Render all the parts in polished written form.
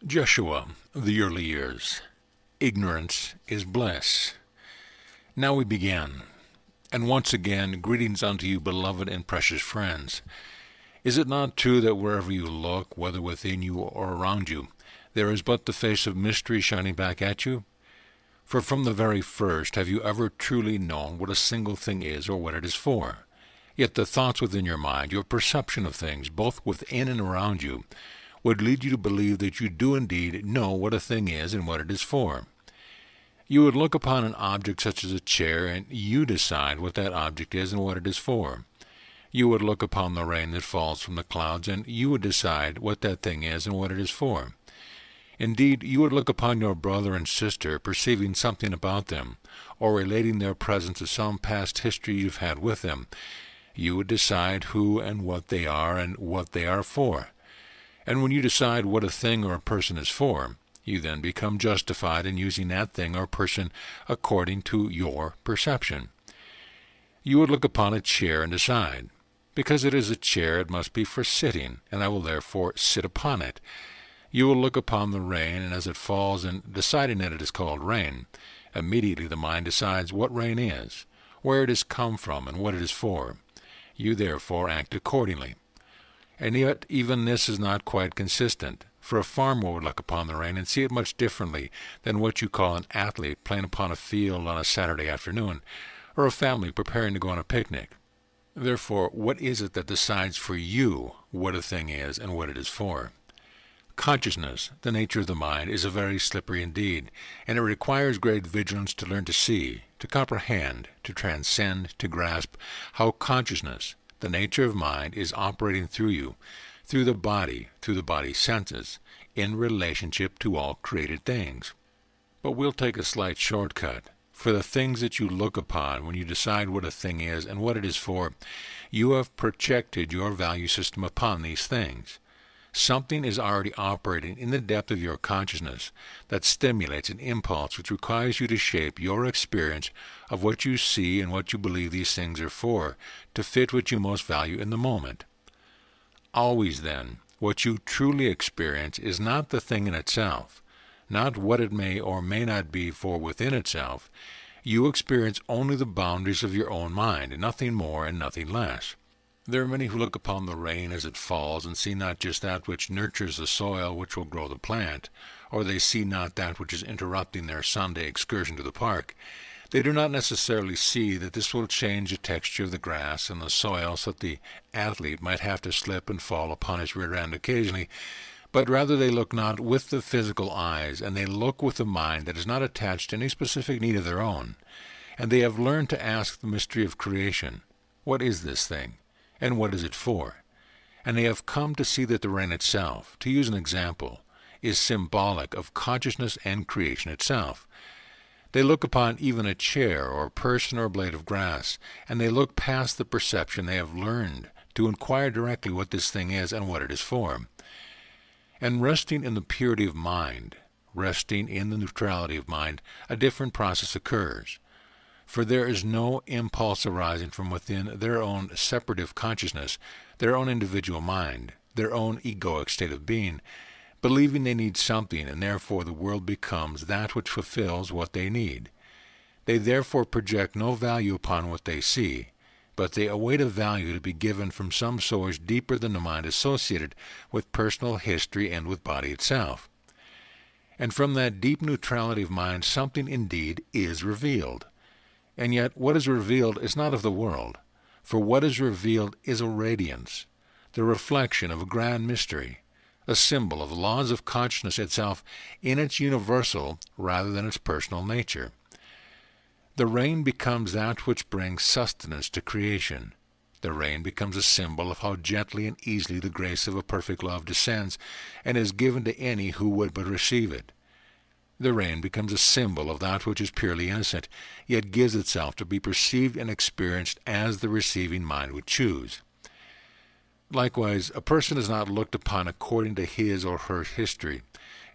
Jeshua, the early years. Ignorance is bliss. Now we begin. And once again, greetings unto you, beloved and precious friends. Is it not true that wherever you look, whether within you or around you, there is but the face of mystery shining back at you? For from the very first have you ever truly known what a single thing is or what it is for? Yet the thoughts within your mind, your perception of things, both within and around you, would lead you to believe that you do indeed know what a thing is and what it is for. You would look upon an object such as a chair, and you decide what that object is and what it is for. You would look upon the rain that falls from the clouds, and you would decide what that thing is and what it is for. Indeed, you would look upon your brother and sister, perceiving something about them, or relating their presence to some past history you've had with them. You would decide who and what they are and what they are for. And when you decide what a thing or a person is for, you then become justified in using that thing or person according to your perception. You would look upon a chair and decide, because it is a chair, it must be for sitting, and I will therefore sit upon it. You will look upon the rain, and as it falls, and deciding that it is called rain, immediately the mind decides what rain is, where it has come from, and what it is for. You therefore act accordingly. And yet even this is not quite consistent, for a farmer would look upon the rain and see it much differently than what you call an athlete playing upon a field on a Saturday afternoon, or a family preparing to go on a picnic. Therefore, what is it that decides for you what a thing is and what it is for? Consciousness, the nature of the mind, is a very slippery indeed, and it requires great vigilance to learn to see, to comprehend, to transcend, to grasp how consciousness, the nature of mind, is operating through you, through the body's senses, in relationship to all created things. But we'll take a slight shortcut. For the things that you look upon when you decide what a thing is and what it is for, you have projected your value system upon these things. Something is already operating in the depth of your consciousness that stimulates an impulse which requires you to shape your experience of what you see and what you believe these things are for, to fit what you most value in the moment. Always, then, what you truly experience is not the thing in itself, not what it may or may not be for within itself. You experience only the boundaries of your own mind, and nothing more and nothing less. There are many who look upon the rain as it falls and see not just that which nurtures the soil which will grow the plant, or they see not that which is interrupting their Sunday excursion to the park. They do not necessarily see that this will change the texture of the grass and the soil so that the athlete might have to slip and fall upon his rear end occasionally, but rather they look not with the physical eyes, and they look with a mind that is not attached to any specific need of their own. And they have learned to ask the mystery of creation, what is this thing? And what is it for? And they have come to see that the rain itself, to use an example, is symbolic of consciousness and creation itself. They look upon even a chair or a person or a blade of grass, and they look past the perception they have learned to inquire directly what this thing is and what it is for. And resting in the purity of mind, resting in the neutrality of mind, a different process occurs. For there is no impulse arising from within their own separative consciousness, their own individual mind, their own egoic state of being, believing they need something, and therefore the world becomes that which fulfills what they need. They therefore project no value upon what they see, but they await a value to be given from some source deeper than the mind associated with personal history and with body itself. And from that deep neutrality of mind something indeed is revealed. And yet what is revealed is not of the world, for what is revealed is a radiance, the reflection of a grand mystery, a symbol of the laws of consciousness itself in its universal rather than its personal nature. The rain becomes that which brings sustenance to creation. The rain becomes a symbol of how gently and easily the grace of a perfect love descends and is given to any who would but receive it. The rain becomes a symbol of that which is purely innocent, yet gives itself to be perceived and experienced as the receiving mind would choose. Likewise, a person is not looked upon according to his or her history,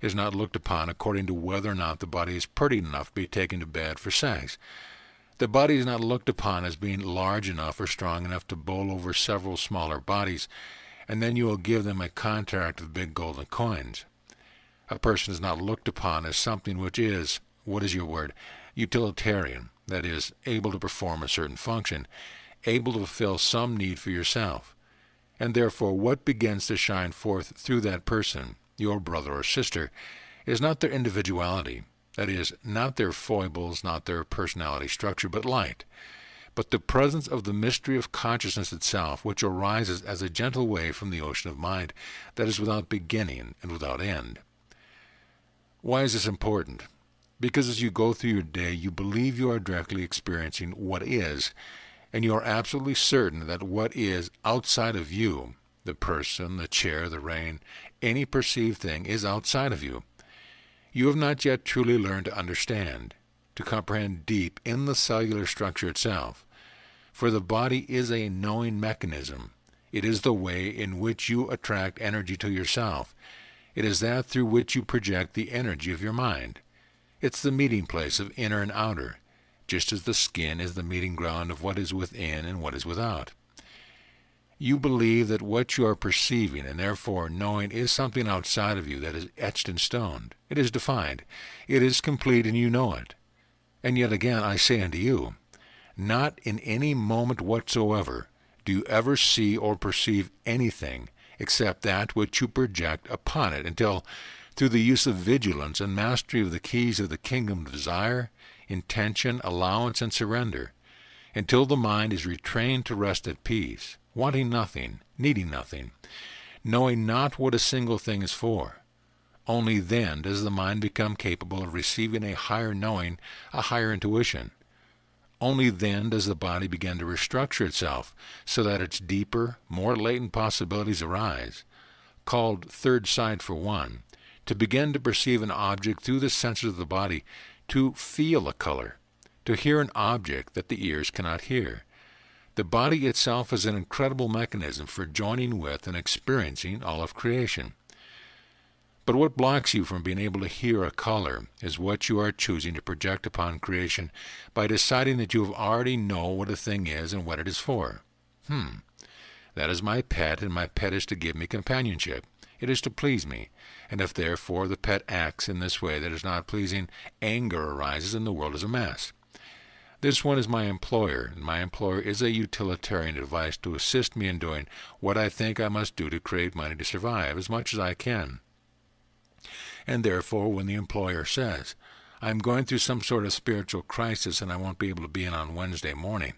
is not looked upon according to whether or not the body is pretty enough to be taken to bed for sex. The body is not looked upon as being large enough or strong enough to bowl over several smaller bodies, and then you will give them a contract with big golden coins. A person is not looked upon as something which is, what is your word, utilitarian, that is, able to perform a certain function, able to fulfill some need for yourself. And therefore what begins to shine forth through that person, your brother or sister, is not their individuality, that is, not their foibles, not their personality structure, but light, but the presence of the mystery of consciousness itself, which arises as a gentle wave from the ocean of mind that is without beginning and without end. Why is this important? Because as you go through your day, you believe you are directly experiencing what is, and you are absolutely certain that what is outside of you, the person, the chair, the rain, any perceived thing, is outside of you. You have not yet truly learned to understand, to comprehend deep in the cellular structure itself. For the body is a knowing mechanism. It is the way in which you attract energy to yourself. It is that through which you project the energy of your mind. It's the meeting place of inner and outer, just as the skin is the meeting ground of what is within and what is without. You believe that what you are perceiving and therefore knowing is something outside of you that is etched in stone. It is defined. It is complete, and you know it. And yet again I say unto you, not in any moment whatsoever do you ever see or perceive anything except that which you project upon it, until, through the use of vigilance and mastery of the keys of the kingdom of desire, intention, allowance, and surrender, until the mind is retrained to rest at peace, wanting nothing, needing nothing, knowing not what a single thing is for. Only then does the mind become capable of receiving a higher knowing, a higher intuition. Only then does the body begin to restructure itself so that its deeper, more latent possibilities arise, called third sight for one, to begin to perceive an object through the senses of the body, to feel a color, to hear an object that the ears cannot hear. The body itself is an incredible mechanism for joining with and experiencing all of creation. But what blocks you from being able to hear a color is what you are choosing to project upon creation by deciding that you have already know what a thing is and what it is for. That is my pet, and my pet is to give me companionship. It is to please me. And if therefore the pet acts in this way that is not pleasing, anger arises and the world is a mess. This one is my employer, and my employer is a utilitarian device to assist me in doing what I think I must do to create money to survive as much as I can. And therefore, when the employer says, I'm going through some sort of spiritual crisis and I won't be able to be in on Wednesday morning,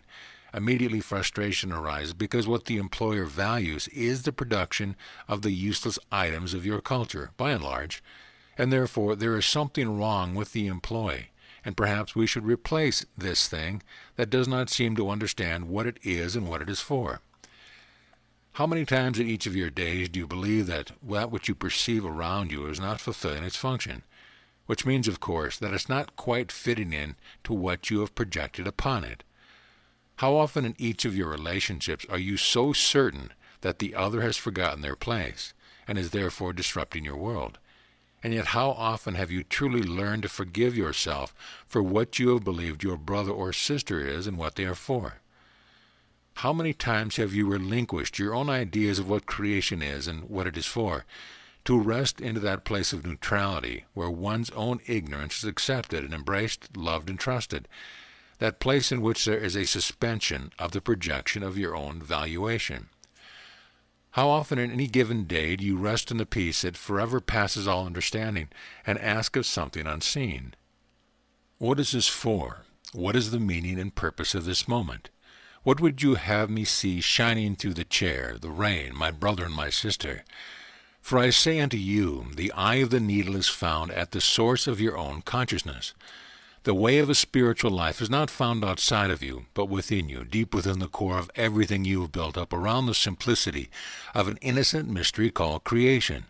immediately frustration arises because what the employer values is the production of the useless items of your culture, by and large, and therefore there is something wrong with the employee, and perhaps we should replace this thing that does not seem to understand what it is and what it is for. How many times in each of your days do you believe that which you perceive around you is not fulfilling its function? Which means, of course, that it's not quite fitting in to what you have projected upon it. How often in each of your relationships are you so certain that the other has forgotten their place and is therefore disrupting your world? And yet how often have you truly learned to forgive yourself for what you have believed your brother or sister is and what they are for? How many times have you relinquished your own ideas of what creation is and what it is for, to rest into that place of neutrality where one's own ignorance is accepted and embraced, loved, and trusted, that place in which there is a suspension of the projection of your own valuation? How often in any given day do you rest in the peace that forever passes all understanding and ask of something unseen? What is this for? What is the meaning and purpose of this moment? What would you have me see shining through the chair, the rain, my brother and my sister? For I say unto you, the eye of the needle is found at the source of your own consciousness. The way of a spiritual life is not found outside of you, but within you, deep within the core of everything you have built up around the simplicity of an innocent mystery called creation.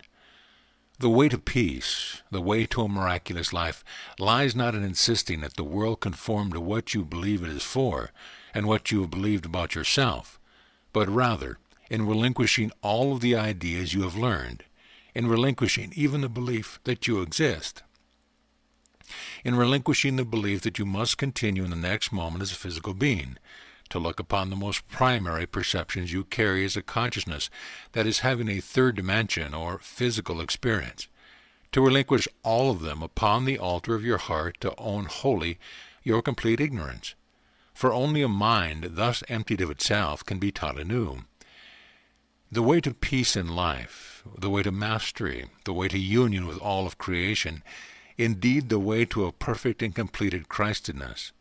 The way to peace, the way to a miraculous life, lies not in insisting that the world conform to what you believe it is for, and what you have believed about yourself, but rather in relinquishing all of the ideas you have learned, in relinquishing even the belief that you exist, in relinquishing the belief that you must continue in the next moment as a physical being, to look upon the most primary perceptions you carry as a consciousness that is having a third dimension or physical experience, to relinquish all of them upon the altar of your heart, to own wholly your complete ignorance. For only a mind thus emptied of itself can be taught anew. The way to peace in life, the way to mastery, the way to union with all of creation, indeed the way to a perfect and completed Christedness,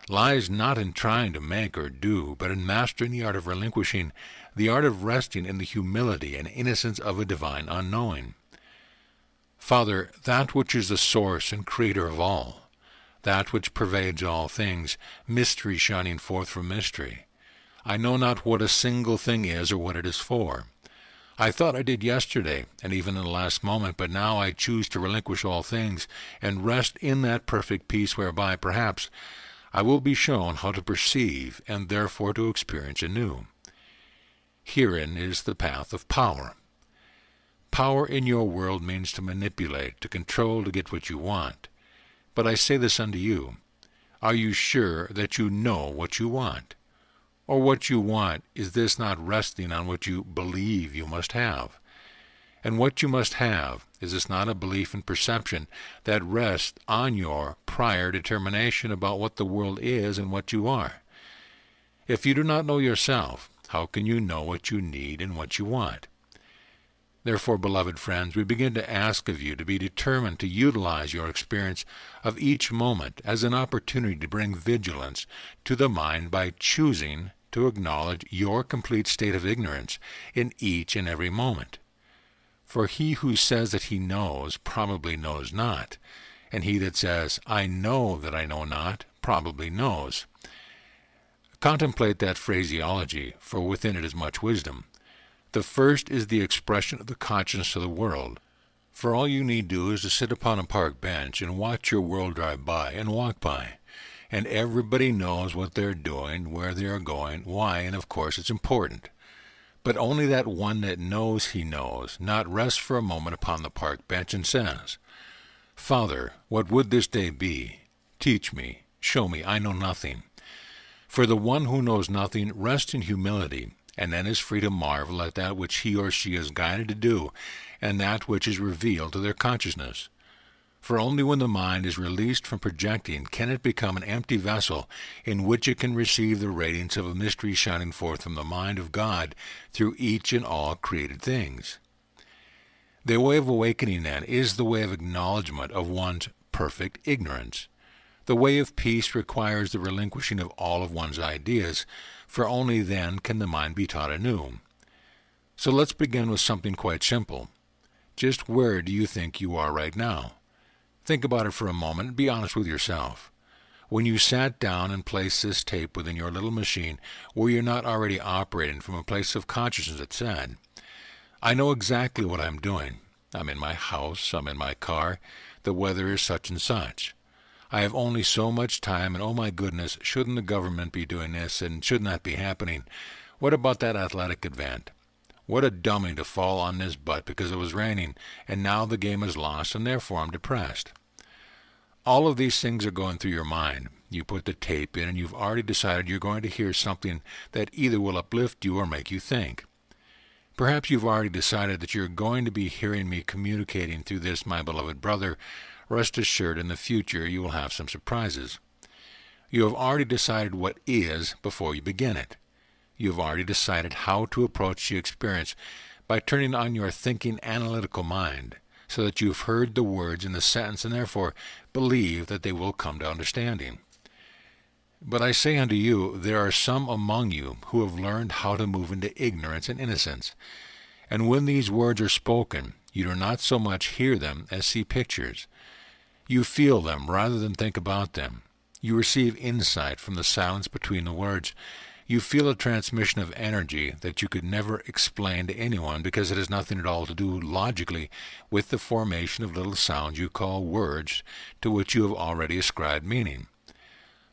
lies not in trying to make or do, but in mastering the art of relinquishing, the art of resting in the humility and innocence of a divine unknowing. Father, that which is the source and creator of all, that which pervades all things, mystery shining forth from mystery, I know not what a single thing is or what it is for. I thought I did yesterday, and even in the last moment, but now I choose to relinquish all things, and rest in that perfect peace whereby, perhaps, I will be shown how to perceive, and therefore to experience anew. Herein is the path of power. Power in your world means to manipulate, to control, to get what you want. But I say this unto you, are you sure that you know what you want? Or what you want, is this not resting on what you believe you must have? And what you must have, is this not a belief and perception that rests on your prior determination about what the world is and what you are? If you do not know yourself, how can you know what you need and what you want? Therefore, beloved friends, we begin to ask of you to be determined to utilize your experience of each moment as an opportunity to bring vigilance to the mind by choosing to acknowledge your complete state of ignorance in each and every moment. For he who says that he knows probably knows not, and he that says, I know that I know not, probably knows. Contemplate that phraseology, for within it is much wisdom. The first is the expression of the conscience of the world. For all you need do is to sit upon a park bench and watch your world drive by and walk by. And everybody knows what they're doing, where they are going, why, and of course it's important. But only that one that knows he knows not rests for a moment upon the park bench and says, Father, what would this day be? Teach me, show me, I know nothing. For the one who knows nothing rests in humility, and then is free to marvel at that which he or she is guided to do, and that which is revealed to their consciousness. For only when the mind is released from projecting can it become an empty vessel in which it can receive the radiance of a mystery shining forth from the mind of God through each and all created things. The way of awakening, then, is the way of acknowledgment of one's perfect ignorance. The way of peace requires the relinquishing of all of one's ideas, for only then can the mind be taught anew. So let's begin with something quite simple. Just where do you think you are right now? Think about it for a moment and be honest with yourself. When you sat down and placed this tape within your little machine, were you not already operating from a place of consciousness that said, I know exactly what I'm doing. I'm in my house, I'm in my car, the weather is such and such. I have only so much time, and oh my goodness, shouldn't the government be doing this, and shouldn't that be happening? What about that athletic event? What a dummy to fall on this butt because it was raining, and now the game is lost, and therefore I'm depressed. All of these things are going through your mind. You put the tape in, and you've already decided you're going to hear something that either will uplift you or make you think. Perhaps you've already decided that you're going to be hearing me communicating through this, my beloved brother. Rest assured, in the future you will have some surprises. You have already decided what is before you begin it. You have already decided how to approach the experience by turning on your thinking analytical mind, so that you've heard the words in the sentence and therefore believe that they will come to understanding. But I say unto you, there are some among you who have learned how to move into ignorance and innocence. And when these words are spoken, you do not so much hear them as see pictures. You feel them rather than think about them. You receive insight from the silence between the words. You feel a transmission of energy that you could never explain to anyone because it has nothing at all to do logically with the formation of little sounds you call words to which you have already ascribed meaning.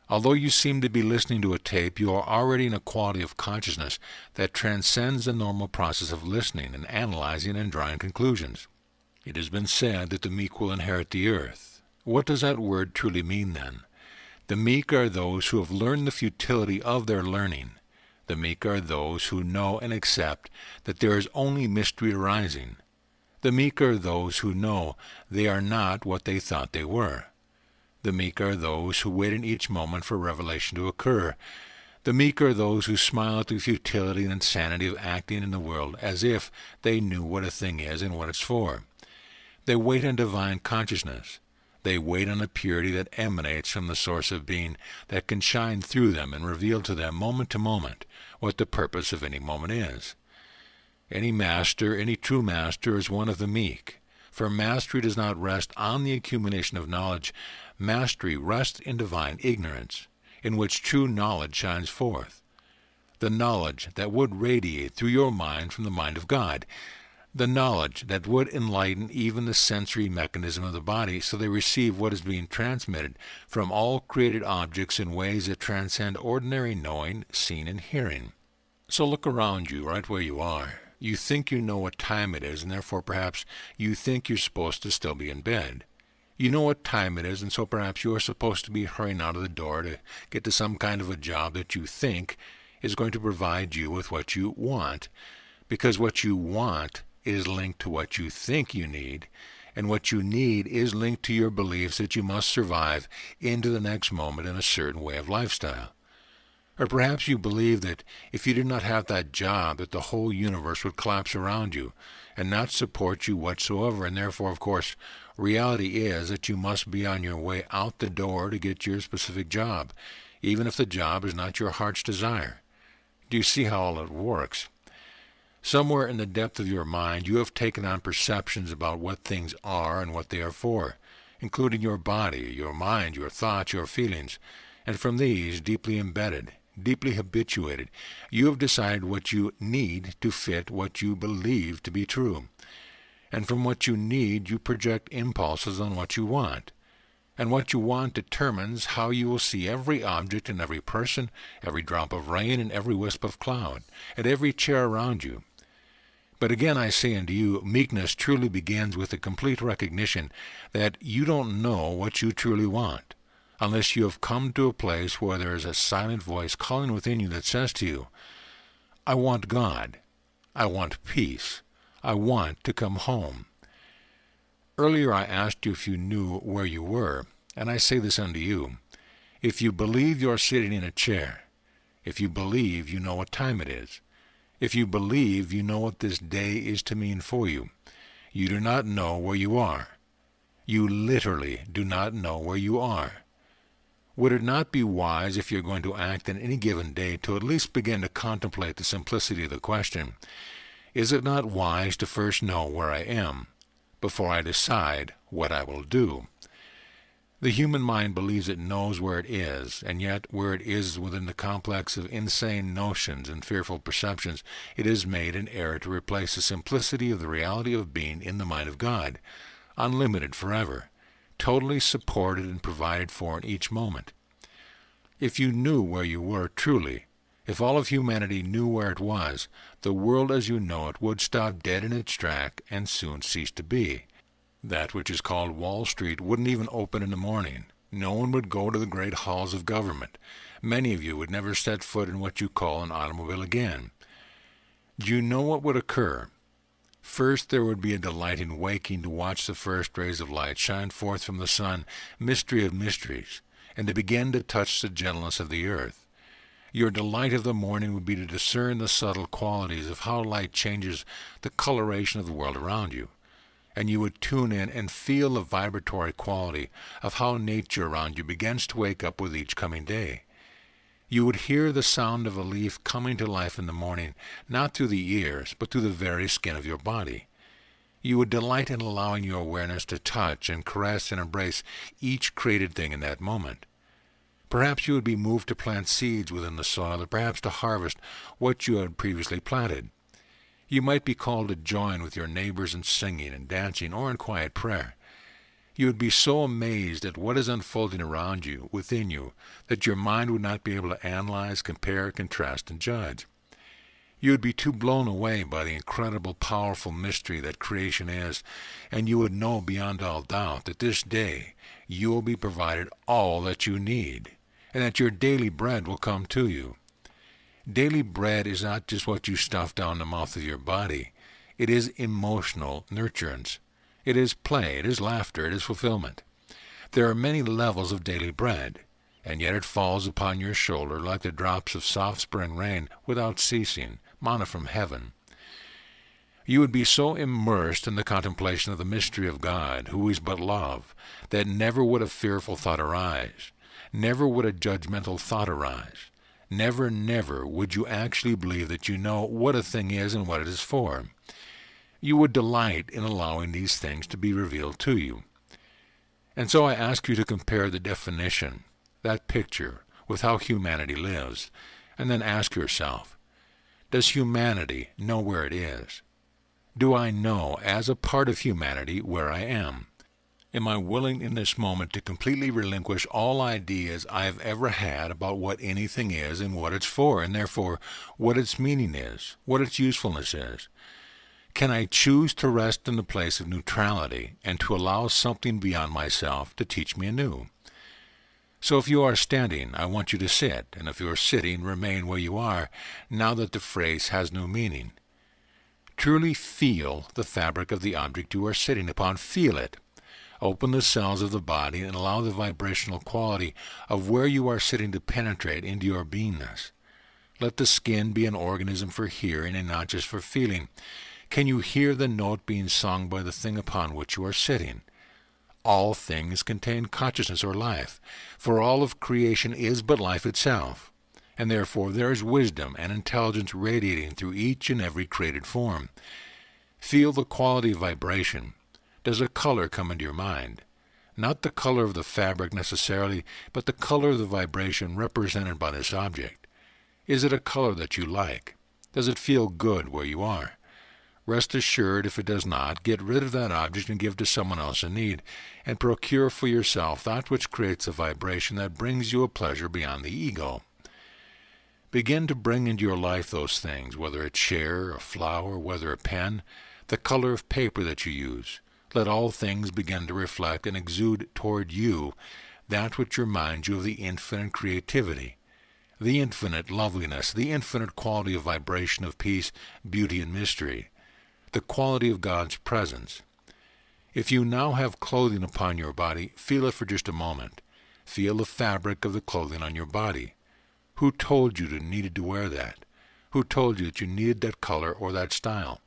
Although you seem to be listening to a tape, you are already in a quality of consciousness that transcends the normal process of listening and analyzing and drawing conclusions. It has been said that the meek will inherit the earth. What does that word truly mean then? The meek are those who have learned the futility of their learning. The meek are those who know and accept that there is only mystery arising. The meek are those who know they are not what they thought they were. The meek are those who wait in each moment for revelation to occur. The meek are those who smile at the futility and insanity of acting in the world as if they knew what a thing is and what it's for. They wait on divine consciousness. They wait on the purity that emanates from the source of being that can shine through them and reveal to them moment to moment what the purpose of any moment is. Any master, any true master, is one of the meek. For mastery does not rest on the accumulation of knowledge. Mastery rests in divine ignorance, in which true knowledge shines forth. The knowledge that would radiate through your mind from the mind of God. The knowledge that would enlighten even the sensory mechanism of the body so they receive what is being transmitted from all created objects in ways that transcend ordinary knowing, seeing, and hearing. So look around you, right where you are. You think you know what time it is, and therefore perhaps you think you're supposed to still be in bed. You know what time it is, and so perhaps you're supposed to be hurrying out of the door to get to some kind of a job that you think is going to provide you with what you want, because what you want is linked to what you think you need, and what you need is linked to your beliefs that you must survive into the next moment in a certain way of lifestyle. Or perhaps you believe that if you did not have that job, that the whole universe would collapse around you and not support you whatsoever, and therefore, of course, reality is that you must be on your way out the door to get your specific job, even if the job is not your heart's desire. Do you see how all it works? Somewhere in the depth of your mind, you have taken on perceptions about what things are and what they are for, including your body, your mind, your thoughts, your feelings, and from these, deeply embedded, deeply habituated, you have decided what you need to fit what you believe to be true. And from what you need, you project impulses on what you want. And what you want determines how you will see every object and every person, every drop of rain and every wisp of cloud, and every chair around you. But again I say unto you, meekness truly begins with a complete recognition that you don't know what you truly want, unless you have come to a place where there is a silent voice calling within you that says to you, I want God. I want peace. I want to come home. Earlier I asked you if you knew where you were, and I say this unto you. If you believe you are sitting in a chair, if you believe you know what time it is, if you believe you know what this day is to mean for you, you do not know where you are. You literally do not know where you are. Would it not be wise, if you're going to act in any given day, to at least begin to contemplate the simplicity of the question, is it not wise to first know where I am, before I decide what I will do? The human mind believes it knows where it is, and yet where it is within the complex of insane notions and fearful perceptions, it is made an error to replace the simplicity of the reality of being in the mind of God, unlimited forever, totally supported and provided for in each moment. If you knew where you were truly, if all of humanity knew where it was, the world as you know it would stop dead in its track and soon cease to be. That which is called Wall Street wouldn't even open in the morning. No one would go to the great halls of government. Many of you would never set foot in what you call an automobile again. Do you know what would occur? First, there would be a delight in waking to watch the first rays of light shine forth from the sun, mystery of mysteries, and to begin to touch the gentleness of the earth. Your delight of the morning would be to discern the subtle qualities of how light changes the coloration of the world around you. And you would tune in and feel the vibratory quality of how nature around you begins to wake up with each coming day. You would hear the sound of a leaf coming to life in the morning, not through the ears, but through the very skin of your body. You would delight in allowing your awareness to touch and caress and embrace each created thing in that moment. Perhaps you would be moved to plant seeds within the soil, or perhaps to harvest what you had previously planted. You might be called to join with your neighbors in singing and dancing or in quiet prayer. You would be so amazed at what is unfolding around you, within you, that your mind would not be able to analyze, compare, contrast, and judge. You would be too blown away by the incredible, powerful mystery that creation is, and you would know beyond all doubt that this day you will be provided all that you need, and that your daily bread will come to you. Daily bread is not just what you stuff down the mouth of your body. It is emotional nurturance. It is play, it is laughter, it is fulfillment. There are many levels of daily bread, and yet it falls upon your shoulder like the drops of soft spring rain without ceasing, manna from heaven. You would be so immersed in the contemplation of the mystery of God, who is but love, that never would a fearful thought arise. Never would a judgmental thought arise. Never, never would you actually believe that you know what a thing is and what it is for. You would delight in allowing these things to be revealed to you. And so I ask you to compare the definition, that picture, with how humanity lives, and then ask yourself, does humanity know where it is? Do I know, as a part of humanity, where I am? Am I willing in this moment to completely relinquish all ideas I have ever had about what anything is and what it's for, and therefore what its meaning is, what its usefulness is? Can I choose to rest in the place of neutrality and to allow something beyond myself to teach me anew? So if you are standing, I want you to sit, and if you are sitting, remain where you are, now that the phrase has no meaning. Truly feel the fabric of the object you are sitting upon. Feel it. Open the cells of the body and allow the vibrational quality of where you are sitting to penetrate into your beingness. Let the skin be an organism for hearing and not just for feeling. Can you hear the note being sung by the thing upon which you are sitting? All things contain consciousness or life, for all of creation is but life itself, and therefore there is wisdom and intelligence radiating through each and every created form. Feel the quality of vibration. Does a color come into your mind? Not the color of the fabric necessarily, but the color of the vibration represented by this object. Is it a color that you like? Does it feel good where you are? Rest assured, if it does not, get rid of that object and give to someone else in need, and procure for yourself that which creates a vibration that brings you a pleasure beyond the ego. Begin to bring into your life those things, whether a chair, a flower, whether a pen, the color of paper that you use. Let all things begin to reflect and exude toward you that which reminds you of the infinite creativity, the infinite loveliness, the infinite quality of vibration of peace, beauty, and mystery, the quality of God's presence. If you now have clothing upon your body, feel it for just a moment. Feel the fabric of the clothing on your body. Who told you you needed to wear that? Who told you that you needed that color or that style?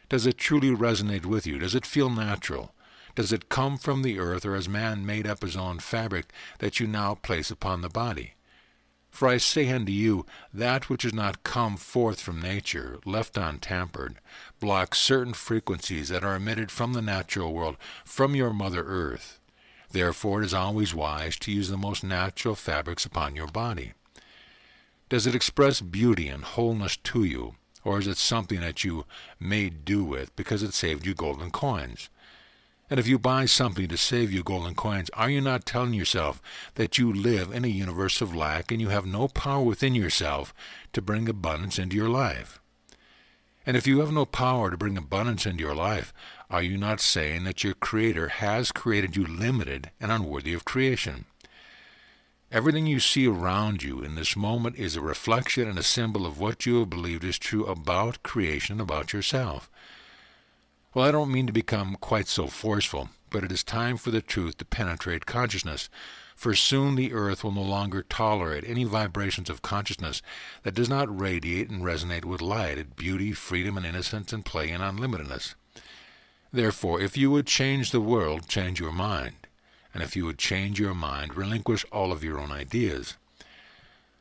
Does it truly resonate with you? Does it feel natural? Does it come from the earth, or has man made up his own fabric that you now place upon the body? For I say unto you, that which is not come forth from nature, left untampered, blocks certain frequencies that are emitted from the natural world, from your Mother Earth. Therefore it is always wise to use the most natural fabrics upon your body. Does it express beauty and wholeness to you, or is it something that you made do with because it saved you golden coins? And if you buy something to save you golden coins, are you not telling yourself that you live in a universe of lack and you have no power within yourself to bring abundance into your life? And if you have no power to bring abundance into your life, are you not saying that your Creator has created you limited and unworthy of creation? Everything you see around you in this moment is a reflection and a symbol of what you have believed is true about creation and about yourself. Well, I don't mean to become quite so forceful, but it is time for the truth to penetrate consciousness, for soon the earth will no longer tolerate any vibrations of consciousness that does not radiate and resonate with light, beauty, freedom, and innocence, and play and unlimitedness. Therefore, if you would change the world, change your mind. And if you would change your mind, relinquish all of your own ideas.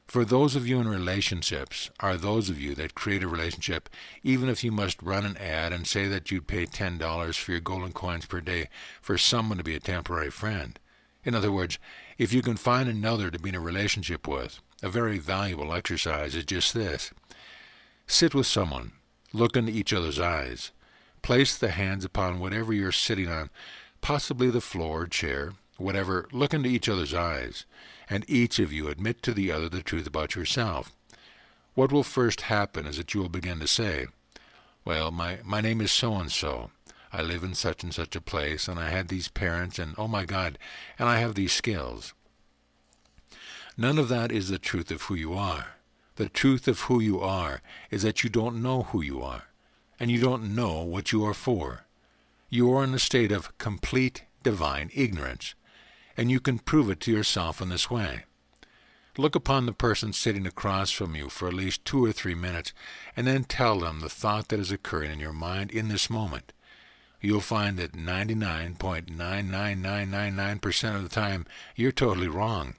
For those of you in relationships are those of you that create a relationship, even if you must run an ad and say that you'd pay $10 for your golden coins per day for someone to be a temporary friend. In other words, if you can find another to be in a relationship with, a very valuable exercise is just this. Sit with someone, look into each other's eyes, place the hands upon whatever you're sitting on, possibly the floor or chair, whatever, look into each other's eyes, and each of you admit to the other the truth about yourself. What will first happen is that you will begin to say, well, my name is so-and-so. I live in such and such a place, and I had these parents, and oh my God, and I have these skills. None of that is the truth of who you are. The truth of who you are is that you don't know who you are, and you don't know what you are for. You are in a state of complete divine ignorance, and you can prove it to yourself in this way. Look upon the person sitting across from you for at least 2 or 3 minutes, and then tell them the thought that is occurring in your mind in this moment. You'll find that 99.99999% of the time you're totally wrong.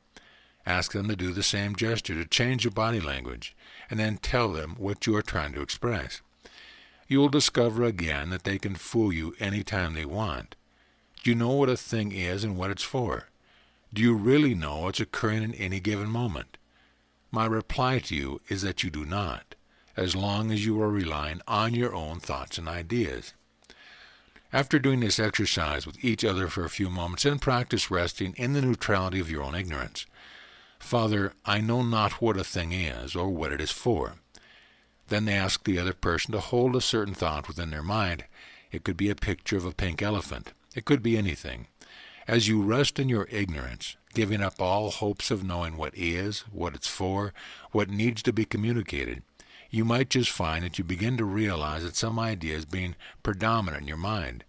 Ask them to do the same gesture, to change your body language, and then tell them what you are trying to express. You will discover again that they can fool you any time they want. Do you know what a thing is and what it's for? Do you really know what's occurring in any given moment? My reply to you is that you do not, as long as you are relying on your own thoughts and ideas. After doing this exercise with each other for a few moments, then practice resting in the neutrality of your own ignorance. Father, I know not what a thing is or what it is for. Then they ask the other person to hold a certain thought within their mind. It could be a picture of a pink elephant. It could be anything. As you rest in your ignorance, giving up all hopes of knowing what is, what it's for, what needs to be communicated, you might just find that you begin to realize that some idea is being predominant in your mind.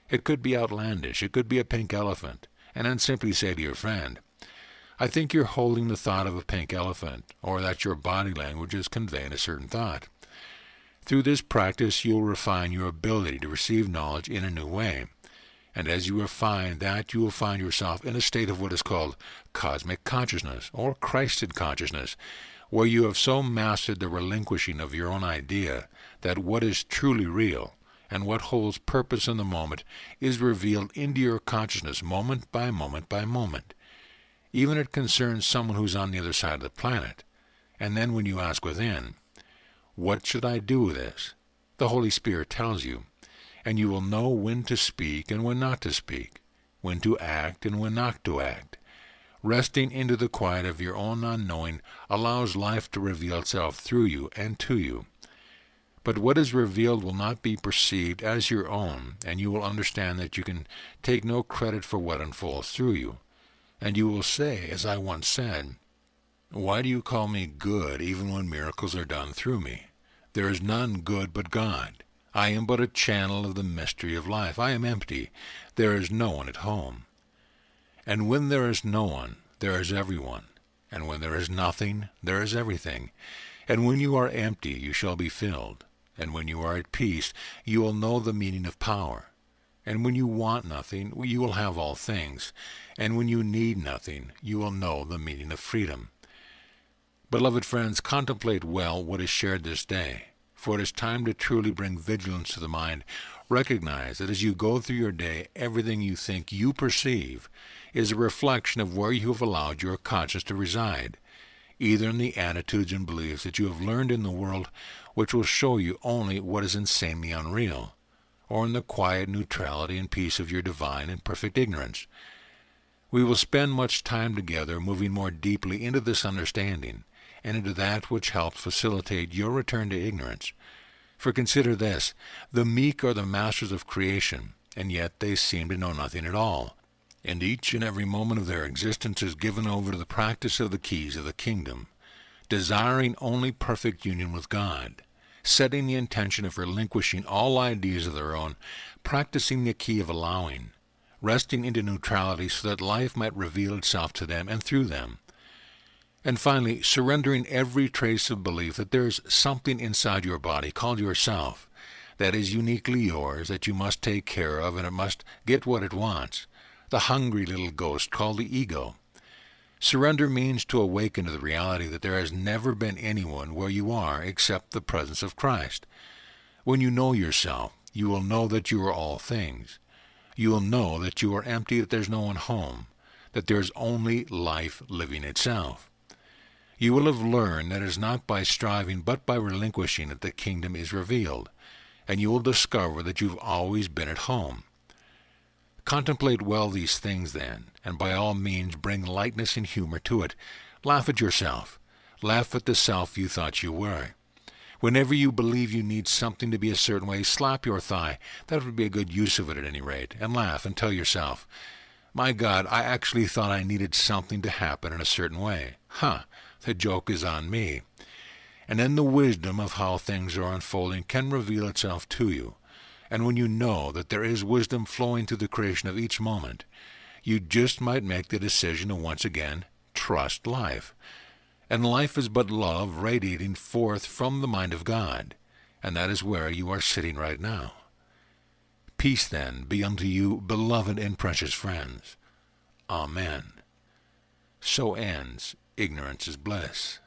It could be outlandish. It could be a pink elephant. And then simply say to your friend, I think you're holding the thought of a pink elephant, or that your body language is conveying a certain thought. Through this practice, you'll refine your ability to receive knowledge in a new way. And as you refine that, you will find yourself in a state of what is called cosmic consciousness, or Christed consciousness, where you have so mastered the relinquishing of your own idea that what is truly real, and what holds purpose in the moment, is revealed into your consciousness moment by moment by moment. Even it concerns someone who's on the other side of the planet. And then when you ask within, what should I do with this? The Holy Spirit tells you, and you will know when to speak and when not to speak, when to act and when not to act. Resting into the quiet of your own unknowing allows life to reveal itself through you and to you. But what is revealed will not be perceived as your own, and you will understand that you can take no credit for what unfolds through you. And you will say, as I once said, why do you call me good even when miracles are done through me? There is none good but God. I am but a channel of the mystery of life. I am empty. There is no one at home. And when there is no one, there is everyone. And when there is nothing, there is everything. And when you are empty, you shall be filled. And when you are at peace, you will know the meaning of power. And when you want nothing, you will have all things. And when you need nothing, you will know the meaning of freedom. Beloved friends, contemplate well what is shared this day, for it is time to truly bring vigilance to the mind. Recognize that as you go through your day, everything you think you perceive is a reflection of where you have allowed your conscience to reside, either in the attitudes and beliefs that you have learned in the world, which will show you only what is insanely unreal, or in the quiet neutrality and peace of your divine and perfect ignorance. We will spend much time together moving more deeply into this understanding, and into that which helps facilitate your return to ignorance. For consider this, the meek are the masters of creation, and yet they seem to know nothing at all. And each and every moment of their existence is given over to the practice of the keys of the kingdom, desiring only perfect union with God, setting the intention of relinquishing all ideas of their own, practicing the key of allowing, resting into neutrality so that life might reveal itself to them and through them. And finally, surrendering every trace of belief that there is something inside your body called yourself that is uniquely yours, that you must take care of, and it must get what it wants, the hungry little ghost called the ego. Surrender means to awaken to the reality that there has never been anyone where you are except the presence of Christ. When you know yourself, you will know that you are all things. You will know that you are empty, that there's no one home, that there is only life living itself. You will have learned that it is not by striving but by relinquishing that the kingdom is revealed, and you will discover that you've always been at home. Contemplate well these things then, and by all means bring lightness and humor to it. Laugh at yourself. Laugh at the self you thought you were. Whenever you believe you need something to be a certain way, slap your thigh. That would be a good use of it at any rate, and laugh and tell yourself, my God, I actually thought I needed something to happen in a certain way. The joke is on me. and then the wisdom of how things are unfolding can reveal itself to you. And when you know that there is wisdom flowing through the creation of each moment, you just might make the decision to once again trust life. And life is but love radiating forth from the mind of God, and that is where you are sitting right now. Peace then be unto you, beloved and precious friends. Amen. So ends Ignorance is Bliss.